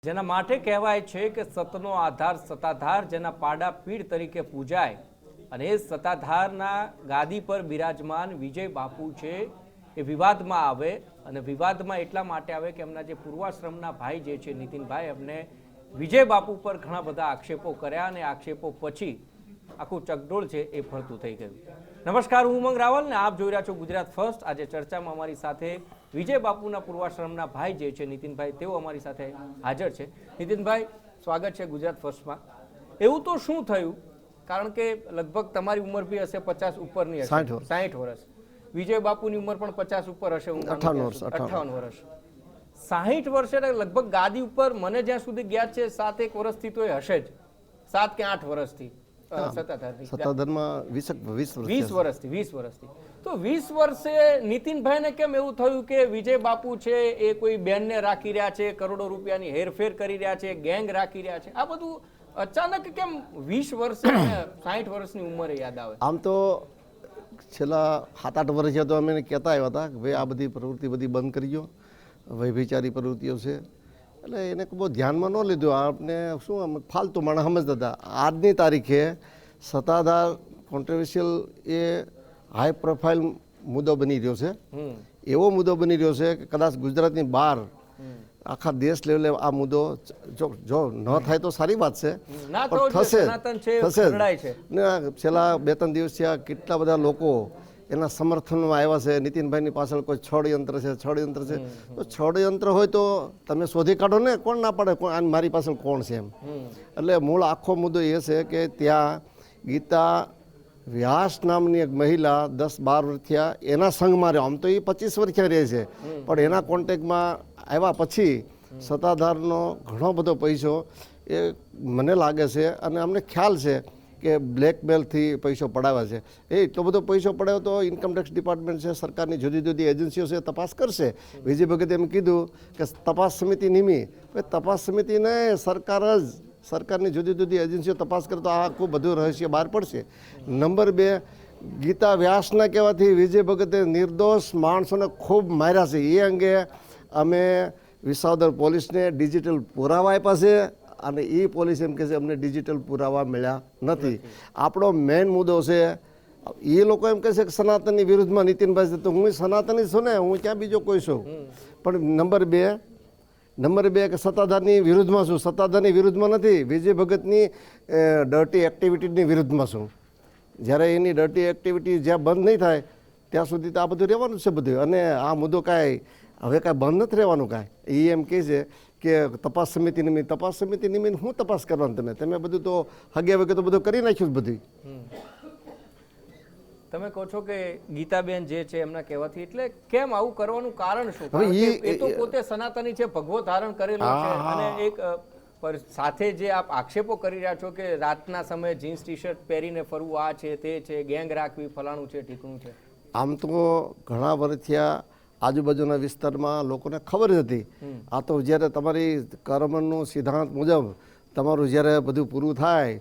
જેના માટે કહેવાય છે કે સતનો આધાર સત્તાધાર, જેના પાડા પીડ તરીકે પૂજાય અને એ સત્તાધારના ગાદી પર બિરાજમાન વિજય બાપુ છે એ વિવાદમાં આવે. અને વિવાદમાં એટલા માટે આવે કે એમના જે પૂર્વાશ્રમના ભાઈ જે છે નીતિનભાઈ, એમને વિજય બાપુ પર ઘણા બધા આક્ષેપો કર્યા અને આક્ષેપો પછી આખું ચકડોળ છે એ ફરતું થઈ ગયું. નમસ્કાર, હું ઉમંગ રાવલ ને આપ જોઈ રહ્યા છો ગુજરાત ફર્સ્ટ. આજે ચર્ચામાં અમારી સાથે વિજય બાપુના પૂર્વાશ્રમના ભાઈ જે છે નીતિનભાઈ, તેઓ અમારી સાથે હાજર છે. નીતિનભાઈ, સ્વાગત છે ગુજરાત ફર્સ્ટમાં. એવું તો શું થયું, કારણ કે લગભગ તમારી ઉંમર બી હશે 50 ઉપરની હશે, 60 વર્ષ. વિજય બાપુની ઉંમર પણ 50 ઉપર હશે, 58 વર્ષ. 60 વર્ષે લગભગ ગાદી ઉપર મને જ્યાં સુધી જ્ઞાત છે 7-1 વર્ષથી તો એ હશે જ, 7 કે 8 વર્ષથી સત્તાધારમાં 20 વર્ષથી. તો 20 વર્ષે નીતિનભાઈને કેમ એવું થયું કે વિજય બાપુ છે એ કોઈ બેનને રાખી રહ્યા છે, કરોડો રૂપિયાની હેરફેર કરી રહ્યા છે, ગેંગ રાખી રહ્યા છે? આ બધું અચાનક કેમ 20 વર્ષે 60 વર્ષની ઉંમરે યાદ આવે? આમ તો છેલ્લા 7-8 વર્ષ તો અમે કહેતા આવ્યા હતા કે ભાઈ આ બધી પ્રવૃત્તિ બધી બંધ કરી દો, વૈભિચારી પ્રવૃત્તિઓ છે. એટલે એને બહુ ધ્યાનમાં ન લીધું. આપને શું ફાલતુ માણસ સમજતા હતા. આજની તારીખે સત્તાધાર કોન્ટ્રોવર્શિયલ એ હાઈ પ્રોફાઇલ મુદ્દો બની રહ્યો છે. એવો મુદ્દો બની રહ્યો છે કે કદાચ ગુજરાતની બહાર આખા દેશ લેવલે આ મુદ્દો જો ન થાય તો સારી વાત છે, પણ થશે ને. છેલ્લા 2-3 દિવસ થયા કેટલા બધા લોકો એના સમર્થનમાં આવ્યા છે. નીતિનભાઈની પાછળ કોઈ છોડયંત્ર છે. તો છોડયંત્ર હોય તો તમે શોધી કાઢો ને, કોણ ના પાડે મારી પાછળ કોણ છે એમ. એટલે મૂળ આખો મુદ્દો એ છે કે ત્યાં ગીતા વ્યાસ નામની એક મહિલા 10-12 વર્ષ થયા એના સંઘમાં રહ્યો. આમ તો એ 25 વર્ષ રહે છે, પણ એના કોન્ટેક્ટમાં આવ્યા પછી સત્તાધારનો ઘણો બધો પૈસો એ મને લાગે છે અને અમને ખ્યાલ છે કે બ્લેકમેલથી પૈસો પડાવ્યા છે. એ એટલો બધો પૈસો પડાવ્યો તો ઇન્કમટેક્સ ડિપાર્ટમેન્ટ છે, સરકારની જુદી જુદી એજન્સીઓ છે, તપાસ કરશે. વિજય ભગતે એમ કીધું કે તપાસ સમિતિ નિમી. તપાસ સમિતિને સરકારની જુદી જુદી એજન્સીઓ તપાસ કરે તો આખું બધું રહસ્ય બહાર પડશે. નંબર 2, ગીતા વ્યાસના કહેવાથી વિજય ભગતે નિર્દોષ માણસોને ખૂબ માર્યા છે. એ અંગે અમે વિસાવદર પોલીસને ડિજિટલ પુરાવા આપ્યા છે અને એ પોલીસ એમ કહે છે અમને ડિજિટલ પુરાવા મળ્યા નથી. આપણો મેઇન મુદ્દો છે, એ લોકો એમ કહે છે કે સનાતનની વિરુદ્ધમાં નીતિનભાઈ છે. તો હું સનાતની છું ને, હું ક્યાં બીજો કોઈ છું? પણ નંબર 2 કે સત્તાધારની વિરુદ્ધમાં છું. સત્તાધારની વિરુદ્ધમાં નથી, વિજય ભગતની ડર્ટી એક્ટિવિટીની વિરુદ્ધમાં છું. જ્યારે એની ડર્ટી એક્ટિવિટી જ્યાં બંધ નહીં થાય ત્યાં સુધી તો આ બધું રહેવાનું છે બધું. અને આ મુદ્દો કાંઈ હવે કાંઈ બંધ નથી રહેવાનું કાંઈ. એ એમ કહે છે કે તપાસ સમિતિ નિમિત્ત હું તપાસ કરવાનું? તમે બધું તો હગે વગે તો બધું કરી નાખ્યું બધું. તમે કહો છો કે ગીતાબેન જે છે એમના કહેવાથી, એટલે કેમ આવું કરવાનું કારણ શું? એ તો પોતે સનાતની છે, ભગવો ધારણ કરેલો છે. અને એક સાથે જે આપ આક્ષેપો કરી રહ્યા છો કે રાતના સમયે જીન્સ ટી-શર્ટ પહેરીને ફરવું, આ છે તે છે, ગેંગ રાખવી, ફલાણું છે ઠીકણું છે. આમ તો ઘણા વર્ષ થયા આજુબાજુના વિસ્તારમાં લોકોને ખબર જ હતી. આ તો જ્યારે તમારી કર્મનું સિદ્ધાંત મુજબ તમારું જ્યારે બધું પૂરું થાય,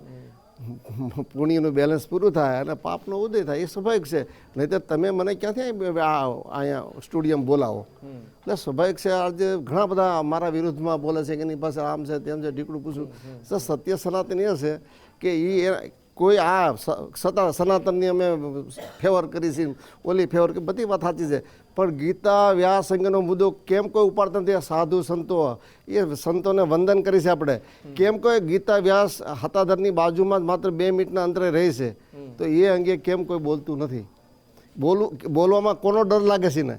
પુણ્યનું બેલેન્સ પૂરું થાય અને પાપનો ઉદય થાય, એ સ્વાભાવિક છે. નહીં તો તમે મને ક્યાંથી અહીંયા સ્ટુડિયમ બોલાવો? એટલે સ્વાભાવિક છે. આજે ઘણા બધા મારા વિરુદ્ધમાં બોલે છે કે એની પાસે આમ છે તેમ છે, ઢીકડું પૂછું. સત્ય સનાતન એ હશે કે એ કોઈ આ સનાતનની અમે ફેવર કરી છે, ઓલી ફેવર કરી, બધી વાત સાચી છે. પણ ગીતા વ્યાસ અંગેનો મુદ્દો કેમ કોઈ ઉપાડતા નથી? સાધુ સંતો, એ સંતોને વંદન કરી છે આપણે. કેમ કોઈ ગીતા વ્યાસ સત્તાધારની બાજુમાં જ માત્ર 2 મિનિટના અંતરે રહે છે, તો એ અંગે કેમ કોઈ બોલતું નથી? બોલવામાં કોનો ડર લાગે છે ને?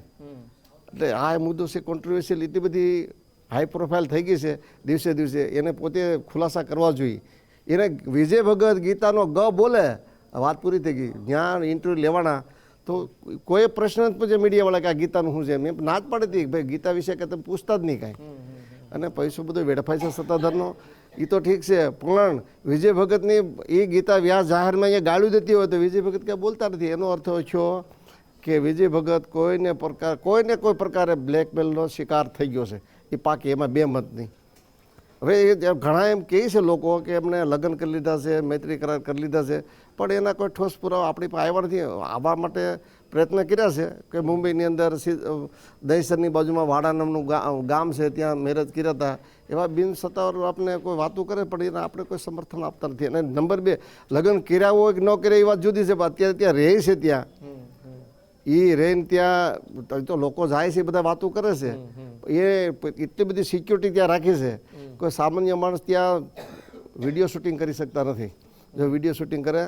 એટલે આ મુદ્દો છે કોન્ટ્રોવર્શિયલ, એટલી બધી હાઈ પ્રોફાઇલ થઈ ગઈ છે દિવસે દિવસે. એને પોતે ખુલાસા કરવા જોઈએ. એને વિજય ભગત ગીતાનો બોલે, વાત પૂરી થઈ ગઈ. જ્યાં ઇન્ટરવ્યૂ લેવાના તો કોઈ પ્રશ્ન જ પૂછે મીડિયાવાળા કે આ ગીતાનું શું છે? મેં ના જ પાડી હતી ભાઈ ગીતા વિશે કે તમે પૂછતા જ નહીં કાંઈ. અને પૈસો બધો વેડફાય છે સત્તાધારનો, એ તો ઠીક છે. પણ વિજય ભગતની એ ગીતા વ્યાસ જાહેરમાં અહીંયા ગાળું દેતી હોય તો વિજય ભગત ક્યાં બોલતા નથી. એનો અર્થ થયો કે વિજય ભગત કોઈને કોઈ પ્રકારે બ્લેકમેલનો શિકાર થઈ ગયો છે. એ પાકી, એમાં 2 મત નહીં. હવે એ ઘણા એમ કહે છે લોકો કે એમને લગ્ન કરી લીધા છે, મૈત્રી કરાર કરી લીધા છે, પણ એના કોઈ ઠોસ પુરાવા આપણી પાસે આવ્યા નથી. આવા માટે પ્રયત્ન કર્યા છે કે મુંબઈની અંદર દહીસરની બાજુમાં વાડા નામનું ગામ છે, ત્યાં મેરેજ કર્યા હતા. એવા બિન સત્તાવાર આપણે કોઈ વાતો કરે પણ એને આપણે કોઈ સમર્થન આપતા નથી. અને નંબર 2, લગ્ન કર્યા હોય કે ન કર્યા એ વાત જુદી છે, પણ અત્યારે ત્યાં રહે છે, ત્યાં એ રહીને ત્યાં તો લોકો જાય છે, બધા વાતો કરે છે. એ એટલી બધી સિક્યોરિટી ત્યાં રાખી છે, કોઈ સામાન્ય માણસ ત્યાં વિડીયો શૂટિંગ કરી શકતા નથી. જો વિડીયો શૂટિંગ કરે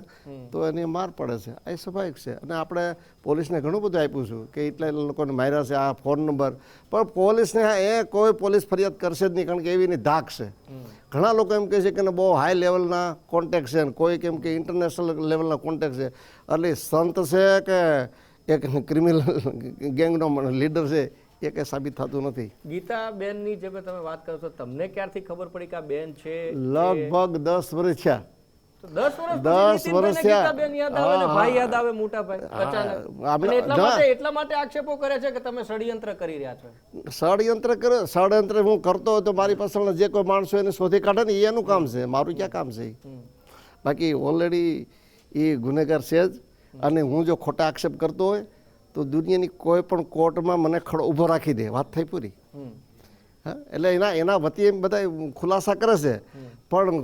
તો એને માર પડે છે, એ સ્વાભાવિક છે. અને આપણે પોલીસને ઘણું બધું આપ્યું છું કે એટલા લોકોને માર્યા છે, આ ફોન નંબર, પણ પોલીસને એ કોઈ પોલીસ ફરિયાદ કરશે જ નહીં, કારણ કે એવી એની ધાક છે. ઘણા લોકો એમ કહે છે કે બહુ હાઈ લેવલના કોન્ટેક્ટ છે, કોઈ કેમ કે ઇન્ટરનેશનલ લેવલના કોન્ટેક્ટ છે, એટલે સંત છે કે એક ક્રિમિનલ ગેંગનો લીડર છે એ કંઈ સાબિત થતું નથી. ગીતાબેનની જે તમે વાત કરો છો, તમને ક્યારથી ખબર પડી કે આ બેન છે? લગભગ 10 વર્ષ થયા. 10 વર્ષ ગીતાબેન યાદ આવે ને ભાઈ યાદ આવે, મોટા ભાઈ અચાનક. એટલા માટે આક્ષેપો કરે છે કે તમે ષડયંત્ર કરી રહ્યા છો. ષડયંત્ર હું કરતો હોય તો મારી પાછળના જે કોઈ માણસો એને શોધી કાઢે ને એનું કામ છે, મારું ક્યાં કામ છે. બાકી ઓલરેડી એ ગુનેગાર છે જ. અને હું જો ખોટા આક્ષેપ કરતો હોય તો દુનિયાની કોઈ પણ કોર્ટમાં મને ખડો ઊભો રાખી દે, વાત થઈ પૂરી. હા, એટલે એના વતી એમ બધા ખુલાસા કરે છે, પણ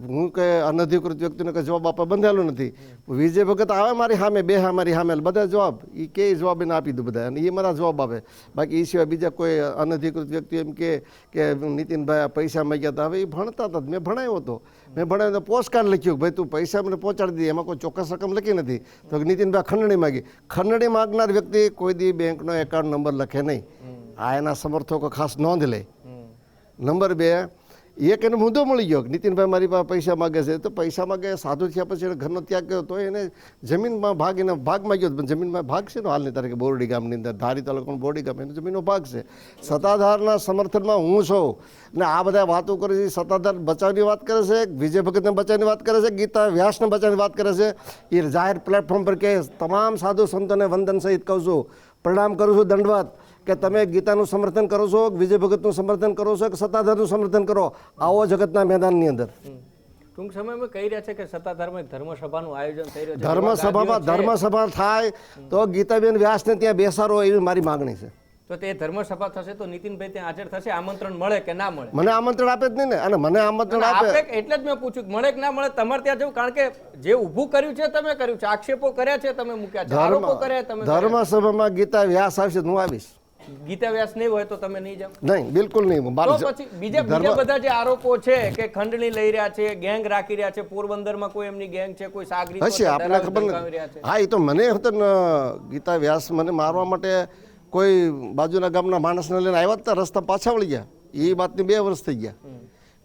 હું કે અનધિકૃત વ્યક્તિને કંઈ જવાબ આપવા બંધાયેલો નથી. વિજય ભગત આવે મારી સામે, બે મારી સામે, બધા જવાબ એ કે જવાબ એને આપી દઉં બધા, અને એ મારા જવાબ આપે. બાકી એ સિવાય બીજા કોઈ અનધિકૃત વ્યક્તિ એમ કે નીતિનભાઈ પૈસા માંગ્યા હતા, હવે એ ભણતા હતા, મેં ભણાવ્યો હતો. મેં ભણાવ્યો તો પોસ્ટકાર્ડ લખ્યું ભાઈ તું પૈસા મને પહોંચાડી દે, એમાં કોઈ ચોક્કસ રકમ લખી નથી. તો નીતિનભાઈ ખંડણી માગી. ખંડણી માગનાર વ્યક્તિ કોઈ દી બેંકનો એકાઉન્ટ નંબર લખે નહીં. આ એના સમર્થકો ખાસ નોંધ લે. નંબર 2, એક એને મુદ્દો મળી ગયો, નીતિનભાઈ મારી પાસે પૈસા માગે છે, તો પૈસા માગે સાધુ થયા પછી એને ઘરનો ત્યાગ કર્યો, તો એને જમીનમાં ભાગ માગ્યો, પણ જમીનમાં ભાગ છે ને હાલની તારીખે બોરડી ગામની અંદર, ધારી તાલુકાનું બોરડી ગામ, એનો જમીનનો ભાગ છે. સત્તાધારના સમર્થનમાં હું છું ને આ બધા વાતો કરે છે. સત્તાધાર બચાવની વાત કરે છે, વિજય ભગતને બચાવની વાત કરે છે, ગીતા વ્યાસને બચાવની વાત કરે છે. એ જાહેર પ્લેટફોર્મ પર કે તમામ સાધુ સંતોને વંદન સહિત કહું છું, પ્રણામ કરું છું, દંડવત, કે તમે ગીતાનું સમર્થન કરો છો, વિજય ભગતનું સમર્થન કરો છો કે સત્તાધારનું સમર્થન કરો, આવો જગતના મેદાનની અંદર. ટૂંક સમયમાં કહી રહ્યા છે કે સત્તાધારમાં ધર્મસભાનું આયોજન થઈ રહ્યું છે. ધર્મસભા થાય તો ગીતાબેન વ્યાસને ત્યાં બેસાડો એવી મારી માગણી છે. તો તે ધર્મસભા થશે તો નીતિનભાઈ ત્યાં હાજર થશે? આમંત્રણ મળે કે ના મળે? મને આમંત્રણ આપે જ નહીં ને. અને મને આમંત્રણ આપે એટલે જ મેં પૂછ્યું મળે કે ના મળે તમારે ત્યાં જવું, કારણ કે જે ઊભું કર્યું છે તમે કર્યું છે, આક્ષેપો કર્યા છે તમે મૂક્યા છે, આરોપો કર્યા તમે. ધર્મસભામાં ગીતા વ્યાસ આવશે હું આવીશ. ગીતા વ્યાસ નહીં હોય તો તમે નહીં જાઓ? નહીં, બિલકુલ નહીં. પછી બીજા બધા જે આરોપો છે કે ખંડણી લઈ રહ્યા છે, ગેંગ રાખી રહ્યા છે, પોરબંદરમાં કોઈ એમની ગેંગ છે, કોઈ સાગરી હશે, આપણને ખબર નથી. હા, એ તો મને ગીતા વ્યાસ મને મારવા માટે કોઈ બાજુના ગામના માણસને લઈને આવ્યા હતા, રસ્તા પાછા વળી ગયા. એ વાતની 2 વર્ષ થઈ ગયા.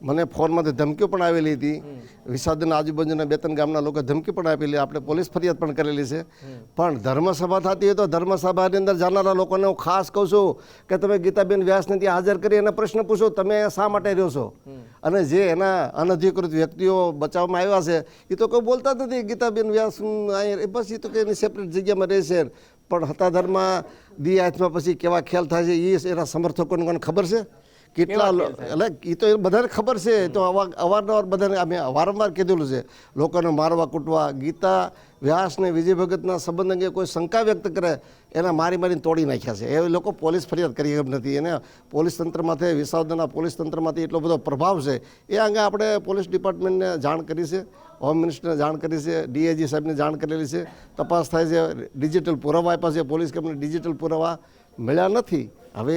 મને ફોનમાંથી ધમકીઓ પણ આવેલી હતી. વિસાદના આજુબાજુના 2-3 ગામના લોકો ધમકી પણ આપેલી, આપણે પોલીસ ફરિયાદ પણ કરેલી છે. પણ ધર્મસભા થતી હોય તો ધર્મસભાની અંદર જાનારા લોકોને હું ખાસ કહું છું કે તમે ગીતાબેન વ્યાસને ત્યાં હાજર કરી એને પ્રશ્ન પૂછો, તમે શા માટે રહ્યો છો. અને જે એના અનધિકૃત વ્યક્તિઓ બચાવવામાં આવ્યા છે એ તો કોઈ બોલતા જ નથી. ગીતાબેન વ્યાસ બસ એ તો કે એની સેપરેટ જગ્યામાં રહેશે, પણ સત્તાધારમાં દી હાથમાં પછી કેવા ખ્યાલ થાય છે એ એના સમર્થકોને કોને ખબર છે? કેટલા એટલે એ તો બધાને ખબર છે. તો અવારનવાર બધાને અમે વારંવાર કીધેલું છે, લોકોને મારવા કૂટવા. ગીતા વ્યાસ ને વિજય ભગતના સંબંધ અંગે કોઈ શંકા વ્યક્ત કરે એના મારીને તોડી નાખ્યા છે. એ લોકો પોલીસ ફરિયાદ કરી એમ નથી. એને પોલીસ તંત્રમાંથી, વિસાવદરના પોલીસ તંત્રમાંથી એટલો બધો પ્રભાવ છે. એ અંગે આપણે પોલીસ ડિપાર્ટમેન્ટને જાણ કરી છે, હોમ મિનિસ્ટરને જાણ કરી છે, ડીઆઈજી સાહેબને જાણ કરેલી છે. તપાસ થાય છે, ડિજિટલ પુરાવા આપ્યા છે. પોલીસ કંપની ડિજિટલ પુરાવા મળ્યા નથી. હવે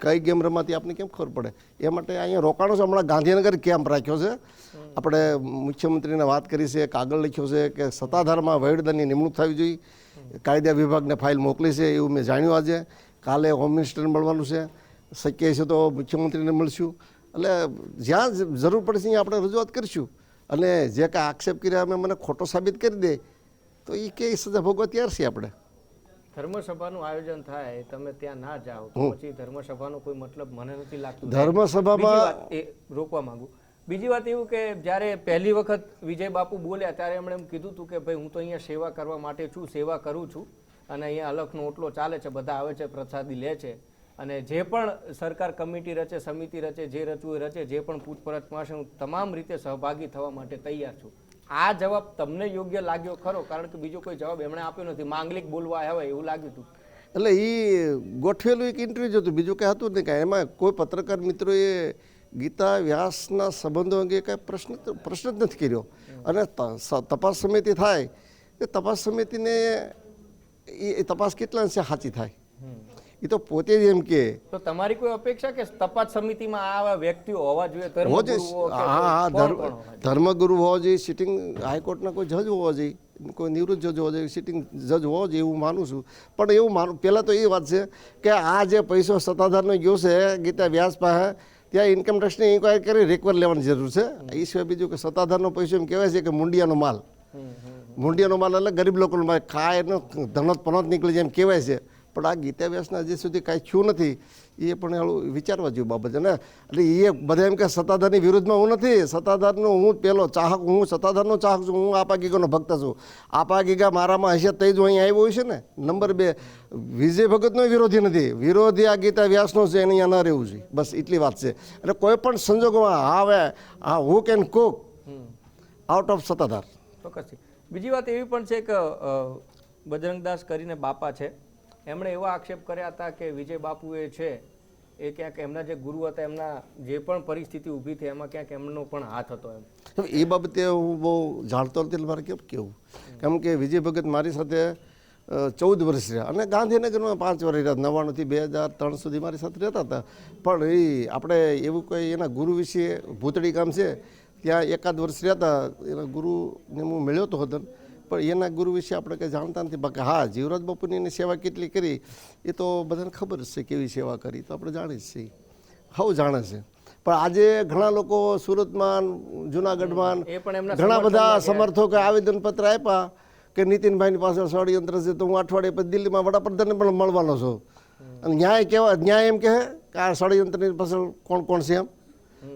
કઈ ગેમ રમાતી આપને કેમ ખબર પડે? એ માટે અહીંયા રોકાણો છે. હમણાં ગાંધીનગર કેમ્પ રાખ્યો છે. આપણે મુખ્યમંત્રીને વાત કરી છે, કાગળ લખ્યો છે કે સત્તાધારમાં વહીવટદારની નિમણૂક થવી જોઈએ. કાયદા વિભાગને ફાઇલ મોકલી છે એવું મેં જાણ્યું. આજે કાલે હોમ મિનિસ્ટરને મળવાનું છે, શક્ય છે તો મુખ્યમંત્રીને મળશું. એટલે જ્યાં જરૂર પડશે ત્યાં આપણે રજૂઆત કરીશું. અને જે કાંઈ આક્ષેપ કર્યા અમે મને ખોટો સાબિત કરી દે તો એ કઈ સજા ભોગવા તૈયાર છીએ આપણે. ધર્મસભાનું આયોજન થાય તમે ત્યાં ના જાઓ તો પછી ધર્મસભાનો કોઈ મતલબ મને નથી લાગતું. ધર્મસભામાં રોકવા માંગુ. બીજી વાત એવું કે જ્યારે પહેલી વખત વિજય બાપુ બોલ્યા ત્યારે એમણે એમ કીધું હતું કે ભાઈ હું તો અહીંયા સેવા કરવા માટે છું, સેવા કરું છું, અને અહીંયા અલખનો ઓટલો ચાલે છે, બધા આવે છે, પ્રસાદી લે છે, અને જે પણ સરકાર કમિટી રચે, સમિતિ રચે, જે રચવું એ રચે, જે પણ પૂછપરછ મળશે હું તમામ રીતે સહભાગી થવા માટે તૈયાર છું. આ જવાબ તમને યોગ્ય લાગ્યો ખરો? કારણ કે બીજો કોઈ જવાબ એમણે આપ્યો નથી, માંગલિક બોલવા આવ્યા એવું લાગ્યું હતું. એટલે એ ગોઠવેલું એક ઇન્ટરવ્યુ હતું, બીજું કાંઈ હતું નહીં. કાંઈ એમાં કોઈ પત્રકાર મિત્રોએ ગીતા વ્યાસના સંબંધો અંગે કાંઈ પ્રશ્ન જ નથી કર્યો. અને તપાસ સમિતિ થાય એ તપાસ સમિતિને એ તપાસ કેટલા અંશે સાચી થાય એ તો પોતે જ એમ કે. તો તમારી કોઈ અપેક્ષા કે તપાસ સમિતિમાં આવા વ્યક્તિઓ હોવા જોઈએ? ધર્મગુરુ હોવો જોઈએ, સિટિંગ હાઈકોર્ટના કોઈ જજ હોવો જોઈએ, કોઈ નિવૃત્ત જજ હોવો જોઈએ, સિટિંગ જજ હોવો જોઈએ એવું માનું છું. પણ એવું માનું પહેલાં તો એ વાત છે કે આ જે પૈસો સત્તાધારનો ગયો છે ગીતા વ્યાસ પાસે, ત્યાં ઇન્કમ ટેક્સની ઇન્કવાયરી કરી રિકવર લેવાની જરૂર છે. એ સિવાય બીજું કે સત્તાધારનો પૈસો એમ કહેવાય છે કે મુંડિયાનો માલ. મુંડિયાનો માલ એટલે ગરીબ લોકોનો માલ, ખાય એનો ધનોત પનોત નીકળી જાય એમ કહેવાય છે. પણ આ ગીતા વ્યાસના હજી સુધી કાંઈ થયું નથી. એ પણ એવું વિચારવા જેવું બાબત છે ને. એટલે એ બધા એમ કે સત્તાધારની વિરુદ્ધમાં હું નથી, સત્તાધારનો હું પહેલો ચાહક, હું સત્તાધારનો ચાહક છું, હું આપા ગીગાનો ભક્ત છું. આપા ગીગા મારામાં હશે તો જ અહીં આવ્યો હોય છે ને. નંબર 2, વિજય ભગતનો વિરોધી નથી, વિરોધી આ ગીતા વ્યાસનો છે, એને અહીંયા ન રહેવું જોઈએ, બસ એટલી વાત છે. એટલે કોઈ પણ સંજોગોમાં આવે આ hook and Cook out of Sattadhar. ચોક્કસ. બીજી વાત એવી પણ છે કે બજરંગદાસ કરીને બાપા છે, એમણે એવા આક્ષેપ કર્યા હતા કે વિજય બાપુએ છે એ ક્યાંક એમના જે ગુરુ હતા એમના જે પણ પરિસ્થિતિ ઊભી થઈ એમાં ક્યાંક એમનો પણ હાથ હતો. એમ એ બાબતે હું બહુ જાણતો નથી, મારે કેમ કેવું. કેમ કે વિજય ભગત મારી સાથે 14 વર્ષ રહ્યા અને ગાંધીનગરમાં 5 વર્ષ રહ્યા, 99 થી 2003 સુધી મારી સાથે રહેતા હતા. પણ એ આપણે એવું કોઈ એના ગુરુ વિશે, ભૂતળી ગામ છે ત્યાં 1 વર્ષ રહેતા, એના ગુરુને હું મળ્યો તો હતો, પણ એના ગુરુ વિશે આપણે કંઈ જાણતા નથી. બાકી હા, જીવરાજ બાપુની એની સેવા કેટલી કરી એ તો બધાને ખબર જ છે, કેવી સેવા કરી તો આપણે જાણી જ છીએ, સૌ જાણે છે. પણ આજે ઘણા લોકો સુરતમાં, જુનાગઢમાં ઘણા બધા સમર્થકોએ આવેદનપત્ર આપ્યા કે નીતિનભાઈની પાછળ ષડયંત્ર છે, તો હું અઠવાડિયે પછી દિલ્હીમાં વડાપ્રધાનને પણ મળવાનો છું. અને ન્યાય એમ કહે કે આ ષડયંત્રની પાછળ કોણ કોણ છે એમ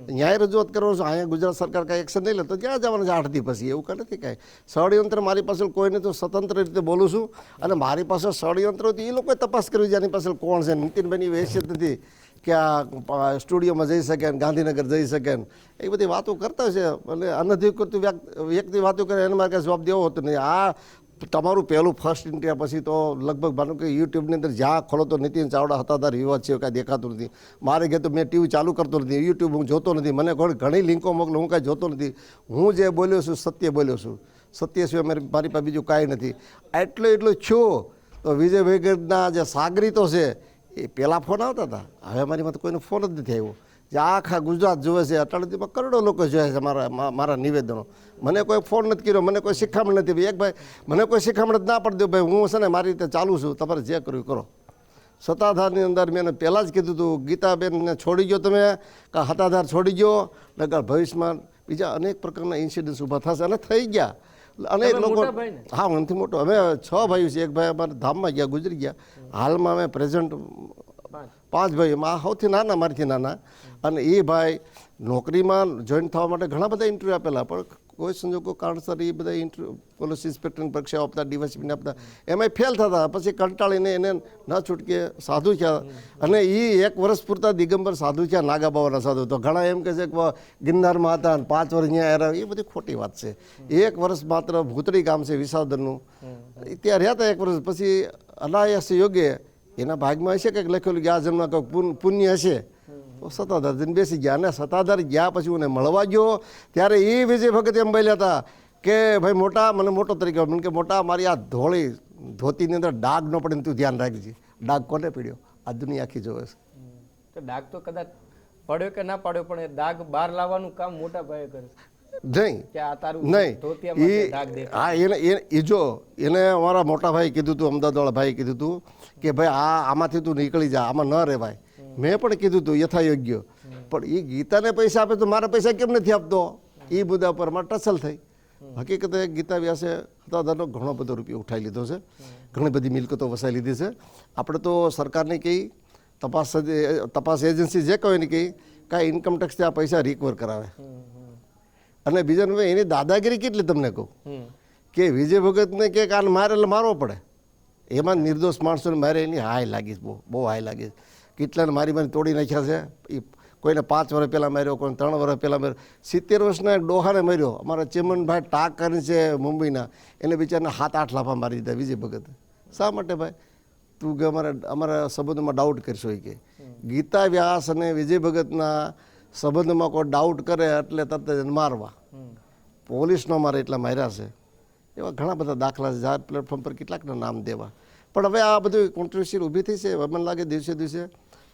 ન્યાય રજૂઆત કરવો છો. અહીંયા ગુજરાત સરકાર કાંઈ એક્શન નહીં લે તો ત્યાં જવાનું છે 8 દી પછી. એવું કાંઈ નથી કાંઈ ષડયંત્ર મારી પાછળ કોઈને, તો સ્વતંત્ર રીતે બોલું છું. અને મારી પાસે ષડયંત્ર હતી એ લોકોએ તપાસ કરવી છે આની પાછળ કોણ છે. નીતિનભાઈની હેસિયત નથી કે આ સ્ટુડિયોમાં જઈ શકે ને ગાંધીનગર જઈ શકે ને એ બધી વાતો કરતા છે. એટલે અનધિકૃત વ્યક્તિ વાતો કરે એને મારે કાંઈ જવાબ દેવો હતો નહીં. આ તમારું પહેલું ફર્સ્ટ ઇન્ડિયા પછી તો લગભગ માનો કે યુટ્યુબની અંદર જ્યાં ખોલો તો નીતિન ચાવડા હતાધાર વિવાદ છે કાંઈ દેખાતું નથી. મારે ઘેર તો મેં ટીવી ચાલુ કરતો નથી, યુટ્યુબ હું જોતો નથી, મને ઘણી લિંકો મોકલો, હું કાંઈ જોતો નથી. હું જે બોલ્યો છું સત્ય બોલ્યો છું, સત્ય સિવાય મારી પાસે બીજું કાંઈ નથી. એટલું છું. તો વિજય ભગતના જે સાગરીતો છે એ પહેલાં ફોન આવતા હતા, હવે મારી માટે કોઈનો ફોન જ નથી આવ્યો. જે આખા ગુજરાત જોવે છે, અટાળીમાં કરોડો લોકો જોવે છે મારા નિવેદનો. મને કોઈ ફોન નથી કર્યો, મને કોઈ શિખામણ નથી. એક ભાઈ મને કોઈ શિખામણ જ ના પડતી, ભાઈ હું છે ને મારી રીતે ચાલું છું, તમારે જે કરવું કરો. સત્તાધારની અંદર મેં એને પહેલાં જ કીધું હતું, ગીતાબેનને છોડી ગયો તમે, કાં હતાધાર છોડી ગયો, નકર ભવિષ્યમાં બીજા અનેક પ્રકારના ઇન્સિડન્ટ્સ ઊભા થશે. અને થઈ ગયા અનેક લોકો. હા, હું નથી મોટો. અમે 6 ભાઈઓ છે. એક ભાઈ અમારા ધામમાં ગયા, ગુજરી ગયા. હાલમાં અમે પ્રેઝન્ટ 5 ભાઈ, એમાં સૌથી નાના મારીથી નાના. અને એ ભાઈ નોકરીમાં જોઈન થવા માટે ઘણા બધા ઇન્ટરવ્યૂ આપેલા, પણ કોઈ સંજોગો કારણસર એ બધા ઇન્ટરવ્યૂ પોલીસ ઇન્સ્પેક્ટરની પરીક્ષા આપતા, ડીવાયસપીને આપતા, એમાંય ફેલ થતા. પછી કંટાળીને એને ન છૂટકે સાધુ થયા. અને એ 1 વર્ષ પૂરતા દિગંબર સાધુ થયા, નાગા બાવાના સાધુ. તો ઘણા એમ કહે છે કે ગિરનારમાં હતા અને 5 વર્ષ અહીંયા આવ્યા, એ બધી ખોટી વાત છે. 1 વર્ષ માત્ર ભૂતળી ગામ છે વિસાવદરનું, ત્યાં રહ્યા હતા 1 વર્ષ. પછી અનાયાસ યોગ્ય એના ભાગમાં હશે કંઈક લખેલું કે આ જન્મમાં કંઈક પુણ્ય હશે, તો સત્તાધાર જઈને બેસી ગયા. અને સત્તાધાર ગયા પછી મને મળવા ગયો ત્યારે એ વિજય ભગત એમ બોલ્યા હતા કે ભાઈ મોટા, મને મોટો તરીકે મને કે મોટા, મારી આ ધોળી ધોતીની અંદર ડાઘ ન પડે ને તું ધ્યાન રાખજે. ડાઘ કોને પડ્યો? આ દુનિયા આખી જોવે છે. તો ડાઘ તો કદાચ પડ્યો કે ના પડ્યો, પણ એ ડાઘ બહાર લાવવાનું કામ મોટા ભાઈએ કરે નહીં. હા, એ જો એને અમારા મોટા ભાઈ કીધું હતું, અમદાવાદવાળા ભાઈ કીધું હતું કે ભાઈ આમાંથી તું નીકળી જા, આમાં ન રહેવાય. મેં પણ કીધું હતું યથાયોગ્ય. પણ એ ગીતાને પૈસા આપે તો મારા પૈસા કેમ નથી આપતો? એ મુદ્દા પર મારે ટસલ થઈ. હકીકતે ગીતા વ્યાસે હતાધારનો ઘણો બધો રૂપિયો ઉઠાવી લીધો છે, ઘણી બધી મિલકતો વસાવી લીધી છે. આપણે તો સરકારને કહી, તપાસ એજન્સી જે કહે ને કહી, કાંઈ ઇન્કમટેક્સથી આ પૈસા રિકવર કરાવે. અને બીજા નંબર એની દાદાગીરી કેટલી તમને કહું કે વિજય ભગતને કે કાન મારે એટલે મારવો પડે. એમાં નિર્દોષ માણસોને મારે એની હાય લાગી, બહુ હાય લાગી. કેટલાને મારી તોડી નાખ્યા છે. એ કોઈને 5 વર્ષ પહેલાં માર્યો, કોઈને 3 વર્ષ પહેલાં માર્યો. 70 વર્ષના એક ડોહાને માર્યો. અમારા ચેમનભાઈ ટાક કરીને છે મુંબઈના, એને બિચારાને 7-8 લાફા મારી દીધા વિજય ભગત. શા માટે ભાઈ? તું કે અમારા સંબંધમાં ડાઉટ કરશો કે ગીતા વ્યાસ અને વિજય ભગતના સંબંધમાં કોઈ ડાઉટ કરે એટલે તરત જ મારવા. પોલીસનો મારે એટલા માર્યા છે. એવા ઘણા બધા દાખલા છે. જાહેર પ્લેટફોર્મ પર કેટલાકના નામ દેવા. પણ હવે આ બધું કોન્ટ્રોવર્સી ઊભી થઈ છે. મને લાગે દિવસે દિવસે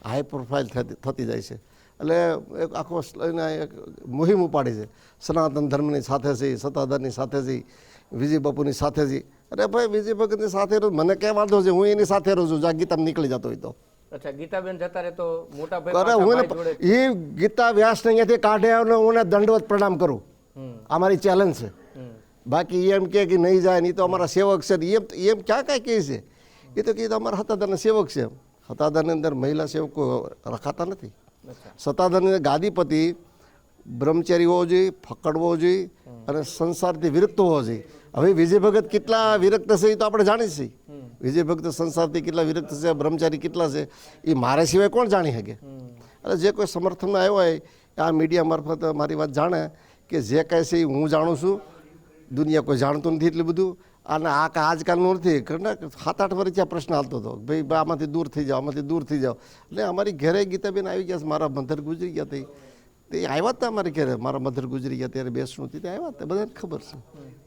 હાઈ પ્રોફાઇલ થતી જાય છે. એટલે એક આખો એક મુહિમ ઉપાડી છે. સનાતન ધર્મની સાથે છે, સત્તાધારની સાથે છે, વિજય બાપુની સાથે છે. અરે ભાઈ, વિજય ભગતની સાથે રહું, મને ક્યાં વાંધો છે? હું એની સાથે રહું છું. જો આ ગીતામાં નીકળી જતો હોય તો. અચ્છા, ગીતાબેન જતા રહે તો મોટા અરે હું એ ગીતા વ્યાસને અહીંયાથી કાઢે અને હું દંડવત પ્રણામ કરું. આ મારી ચેલેન્જ છે. બાકી એમ કે નહીં જાય નહીં તો અમારા સેવક છે એમ ક્યાં કાંઈ કહે છે? એ તો કીધું અમારા સત્તાધારના સેવક છે. સત્તાધારની અંદર મહિલા સેવકો રખાતા નથી. સત્તાધારની ગાદીપતિ બ્રહ્મચારી હોવો જોઈએ, ફકડ હોવો જોઈએ અને સંસારથી વિરક્ત હોવો જોઈએ. હવે વિજય ભગત કેટલા વિરક્ત છે એ તો આપણે જાણીએ છીએ. વિજય ભગત સંસારથી કેટલા વિરક્ત છે, બ્રહ્મચારી કેટલા છે, એ મારા સિવાય કોણ જાણી શકે? એટલે જે કોઈ સમર્થનમાં આવ્યો હોય આ મીડિયા મારફત મારી વાત જાણે કે જે કાંઈ છે એ હું જાણું છું. દુનિયા કોઈ જાણતું નથી એટલું બધું. અને આ આજકાલનું નથી. 7-8 વર્ષથી આ પ્રશ્ન હાલતો હતો, ભાઈ આમાંથી દૂર થઈ જાઓ, આમાંથી દૂર થઈ જાઓ. એટલે અમારી ઘરે ગીતાબેન આવી ગયા છે. મારા મધર ગુજરી ગયા હતી તે આવ્યા હતા અમારી ઘરે. મારા મધર ગુજરી ગયા ત્યારે બેસણું હતી તે આવ્યા હતા. બધાને ખબર છે.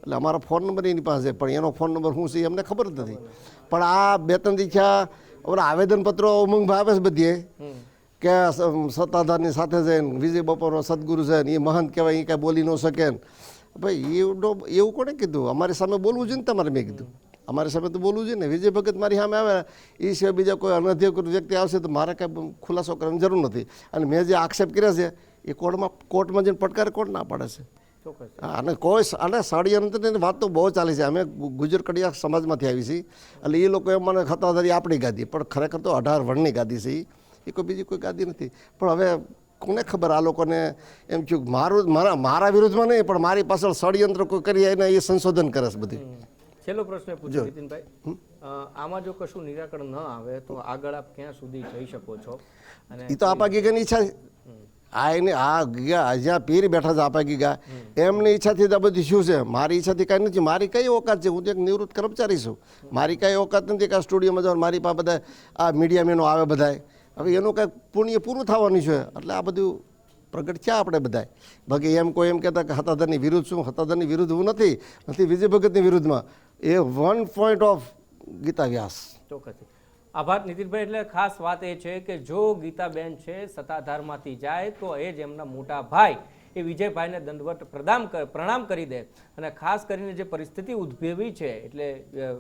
એટલે અમારો ફોન નંબર એની પાસે, પણ એનો ફોન નંબર શું છે અમને ખબર જ નથી. પણ આ 2-3 દીખ્યા અમારા આવેદનપત્રો ઉમંગમાં આવે છે બધીએ કે સત્તાધારની સાથે જઈને વિજય બાપાનો સદગુરુ છે ને એ મહંત કહેવાય, એ કાંઈ બોલી ન શકે ને. ભાઈ એવું કોણે કીધું? અમારી સામે બોલવું જોઈએ ને તમારે. મેં કીધું અમારી સામે તો બોલવું જોઈએ ને. વિજય ભગત મારી સામે આવે એ સિવાય બીજા કોઈ અનધિકૃત વ્યક્તિ આવશે તો મારે કાંઈ ખુલાસો કરવાની જરૂર નથી. અને મેં જે આક્ષેપ કર્યા છે એ કોર્ટમાં જઈને પડકાર કોર્ટ ના પાડે છે. અને કોઈ અને ષડયંત્રની વાત તો બહુ ચાલી છે. અમે ગુજર કડિયા સમાજમાંથી આવી છીએ. એટલે એ લોકો એમ મને ખતાધારી આપણી ગાદી, પણ ખરેખર તો 18 વણની ગાદી છે. એ કોઈ બીજી કોઈ ગાદી નથી. પણ હવે કોને ખબર આ લોકોને એમ થયું મારા વિરુદ્ધમાં નહીં પણ મારી પાછળ ષડયંત્ર કોઈ કરી એને એ સંશોધન કરે છે બધું. છેલ્લો પ્રશ્ન પૂછો નીતિનભાઈ, આમાં જો કશું નિરાકરણ ન આવે તો આગળ આપ ક્યાં સુધી જઈ શકો છો? અને એ તો આપા ગીગાની ઈચ્છા છે. આ ગીગા જ્યાં પીર બેઠા છે આપા ગીગા, એમની ઈચ્છાથી આ બધી શું છે? મારી ઈચ્છાથી કાંઈ નથી. મારી કઈ ઓકાત છે? હું તો એક નિવૃત્ત કર્મચારી છું. મારી કાંઈ ઓકાત નથી કે આ સ્ટુડિયોમાં જવાનું મારી પાસે બધા આ મીડિયામેનો આવે બધાય. હવે એનું કાંઈક પુણ્ય પૂરું થવાનું છે. એટલે આ બધું પ્રગટ થયા આપણે બધાય. બાકી એમ કોઈ એમ કહેતા કે સત્તાધારની વિરુદ્ધ છું. સત્તાધારની વિરુદ્ધ હું નથી વિજય ભગતની વિરુદ્ધમાં. એ 1 પોઈન્ટ ઓફ ગીતા વ્યાસ. ચોક્કસ આભાર નીતિનભાઈ. એટલે ખાસ વાત એ છે કે જો ગીતાબેન છે સત્તાધારમાંથી જાય તો એ જ એમના મોટા ભાઈ એ વિજયભાઈને દંડવત પ્રણામ કરી દે. અને ખાસ કરીને જે પરિસ્થિતિ ઉદ્ભવી છે એટલે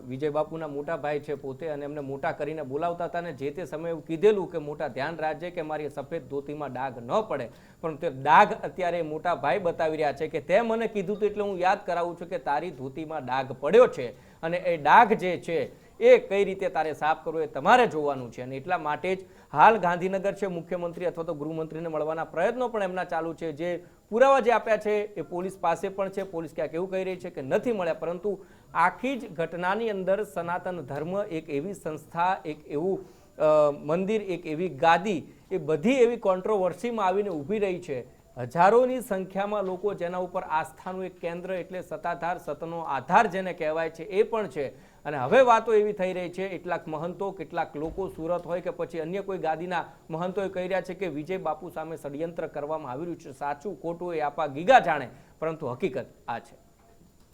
વિજય બાપુના મોટા ભાઈ છે પોતે, અને એમને મોટા કરીને બોલાવતા હતા. અને જે તે સમયે એવું કીધેલું કે મોટા ધ્યાન રાખજે કે મારી સફેદ ધોતીમાં ડાઘ ન પડે. પણ તે ડાઘ અત્યારે મોટા ભાઈ બતાવી રહ્યા છે કે તે મને કીધું હતું એટલે હું યાદ કરાવું છું કે તારી ધોતીમાં ડાઘ પડ્યો છે. અને એ ડાઘ જે છે એ કઈ રીતે તારે સાફ કરવો એ તમારે જોવાનું છે. અને એટલા માટે જ હાલ ગાંધીનગર છે મુખ્યમંત્રી અથવા તો ગૃહમંત્રીને મળવાના પ્રયત્નો પણ એમના ચાલુ છે. જે પુરાવા જે આપ્યા છે એ પોલીસ પાસે પણ છે. પોલીસ ક્યાંક એવું કહી રહી છે કે નથી મળ્યા, પરંતુ આખી જ ઘટનાની અંદર સનાતન ધર્મ, એક એવી સંસ્થા, એક એવું મંદિર, એક એવી ગાદી, એ બધી એવી કોન્ટ્રોવર્સીમાં આવીને ઊભી રહી છે. હજારોની સંખ્યામાં લોકો જેના ઉપર આસ્થાનું એક કેન્દ્ર એટલે સત્તાધાર, સતનો આધાર જેને કહેવાય છે એ પણ છે. અને હવે વાતો એવી થઈ રહી છે, કેટલાક મહંતો, કેટલાક લોકો સુરત હોય કે પછી અન્ય કોઈ ગાદીના મહંતોએ કહી રહ્યા છે કે વિજય બાપુ સામે ષડયંત્ર કરવામાં આવી રહ્યું છે. સાચું ખોટું એ આપા ગીગા જાણે, પરંતુ હકીકત આ છે.